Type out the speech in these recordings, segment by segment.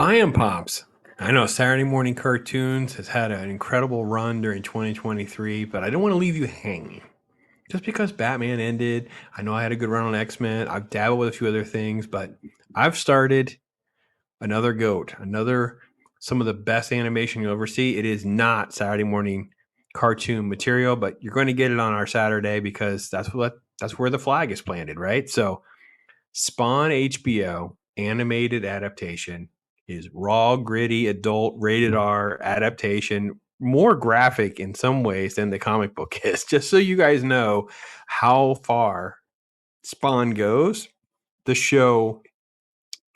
I am Pops. I know Saturday Morning Cartoons has had an incredible run during 2023, but I don't want to leave you hanging. Just because Batman ended, I know I had a good run on X-Men. I've dabbled with a few other things, but I've started another GOAT, another some of the best animation you'll ever see. It is not Saturday morning cartoon material, but you're going to get it on our Saturday because that's where the flag is planted, right? So Spawn HBO animated adaptation is raw, gritty, adult, rated R adaptation, more graphic in some ways than the comic book is. Just so you guys know how far Spawn goes, the show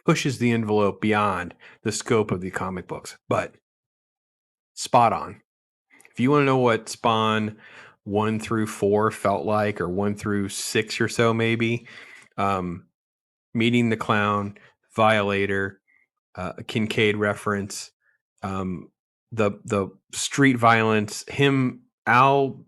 pushes the envelope beyond the scope of the comic books. But spot on. If you want to know what Spawn 1 through 4 felt like, or 1 through 6 or so, maybe, um, Meeting the Clown, Violator, a Kincaid reference, the street violence, Al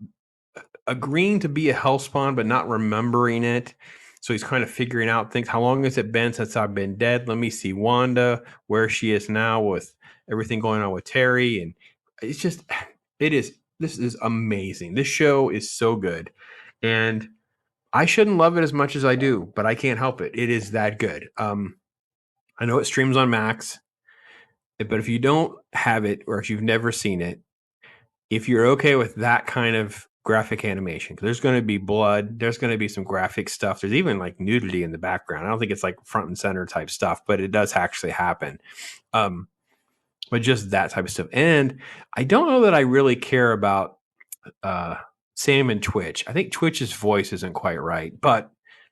agreeing to be a Hellspawn but not remembering it. So he's kind of figuring out things. How long has it been since I've been dead? Let me see Wanda, where she is now with everything going on with Terry. And it's just, this is amazing. This show is so good. And I shouldn't love it as much as I do, but I can't help it. It is that good. I know it streams on Max, but if you don't have it or if you've never seen it, if you're okay with that kind of graphic animation, there's going to be blood, there's going to be some graphic stuff. There's even like nudity in the background. I don't think it's like front and center type stuff, but it does actually happen. But just that type of stuff. And I don't know that I really care about Sam and Twitch. I think Twitch's voice isn't quite right, but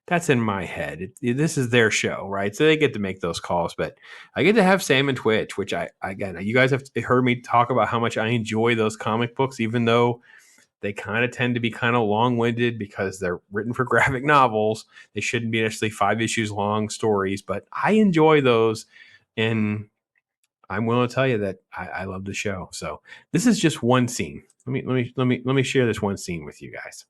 that's in my head. This is their show, right? So they get to make those calls, but I get to have Sam and Twitch, which again, you guys have heard me talk about how much I enjoy those comic books, even though they kind of tend to be kind of long-winded because they're written for graphic novels. They shouldn't be necessarily 5 issues long stories, but I enjoy those, and I'm willing to tell you that I love the show. So this is just one scene. Let me share this one scene with you guys.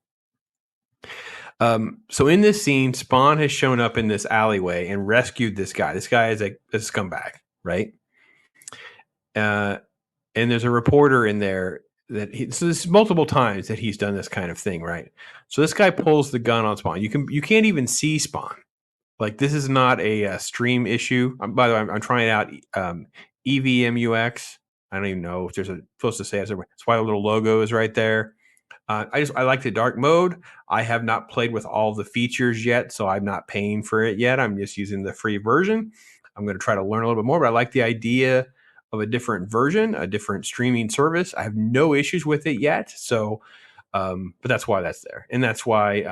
So in this scene, Spawn has shown up in this alleyway and rescued this guy. This guy is a scumbag, right? And there's a reporter in there so this is multiple times that he's done this kind of thing, right? So this guy pulls the gun on Spawn. You can't even see Spawn. Like, this is not a stream issue. By the way, I'm trying out EVMUX. I don't even know if there's supposed to say it. That's why the little logo is right there. I like the dark mode. I have not played with all the features yet, so I'm not paying for it yet. I'm just using the free version. I'm going to try to learn a little bit more, but I like the idea of a different version, a different streaming service. I have no issues with it yet. So, but that's why that's there. And that's why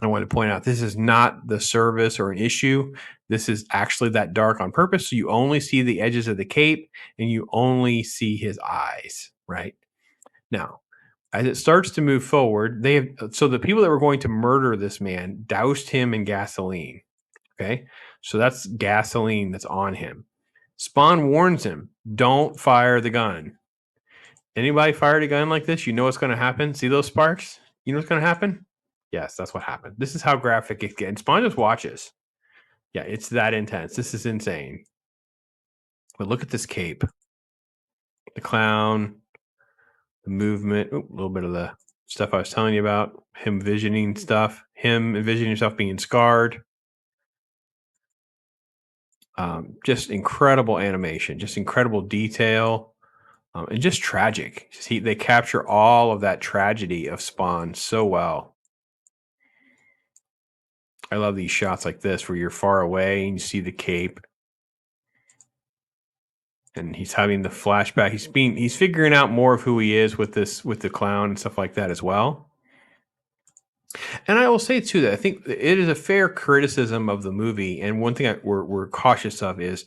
I want to point out this is not the service or an issue. This is actually that dark on purpose. So you only see the edges of the cape and you only see his eyes, right? Now, as it starts to move forward, so the people that were going to murder this man doused him in gasoline. Okay. So that's gasoline that's on him. Spawn warns him, don't fire the gun. Anybody fired a gun like this, you know what's going to happen. See those sparks? You know what's going to happen? Yes, that's what happened. This is how graphic it gets. Spawn just watches. Yeah, it's that intense. This is insane. But look at this cape. The clown, the movement, a little bit of the stuff I was telling you about, him envisioning himself being scarred. Just incredible animation, just incredible detail, and just tragic. They capture all of that tragedy of Spawn so well. I love these shots like this where you're far away and you see the cape. And he's having the flashback. He's figuring out more of who he is with the clown and stuff like that as well. And I will say too that I think it is a fair criticism of the movie. And one thing we're cautious of is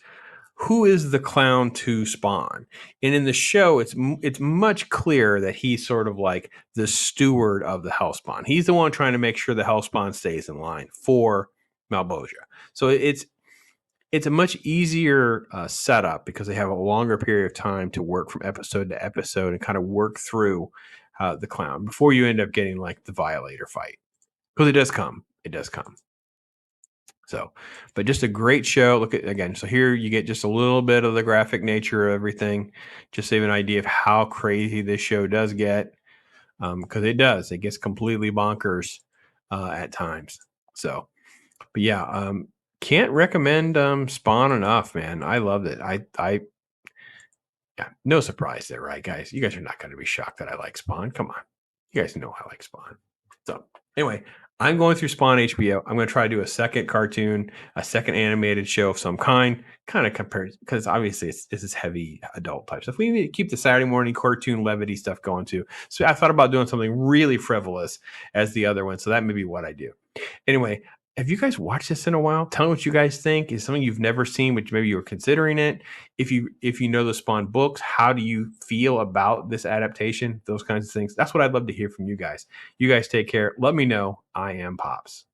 who is the clown to Spawn. And in the show, it's much clearer that he's sort of like the steward of the Hellspawn. He's the one trying to make sure the Hellspawn stays in line for Malbosia. So it's a much easier setup because they have a longer period of time to work from episode to episode and kind of work through the clown before you end up getting like the Violator fight. Because it does come. So, but just a great show. Look at again. So here you get just a little bit of the graphic nature of everything, just to have an idea of how crazy this show does get, because it does. It gets completely bonkers at times. So, but yeah, can't recommend Spawn enough, man. I loved it. Yeah, no surprise there, right, guys? You guys are not going to be shocked that I like Spawn. Come on, you guys know I like Spawn. So anyway, I'm going through Spawn HBO. I'm going to try to do a second cartoon, a second animated show of some kind of compared because obviously this is heavy adult type stuff. We need to keep the Saturday morning cartoon levity stuff going too. So I thought about doing something really frivolous as the other one. So that may be what I do. Anyway, have you guys watched this in a while? Tell me what you guys think. Is something you've never seen, which maybe you were considering it. If you know the Spawn books, how do you feel about this adaptation? Those kinds of things. That's what I'd love to hear from you guys. You guys take care. Let me know. I am Pops.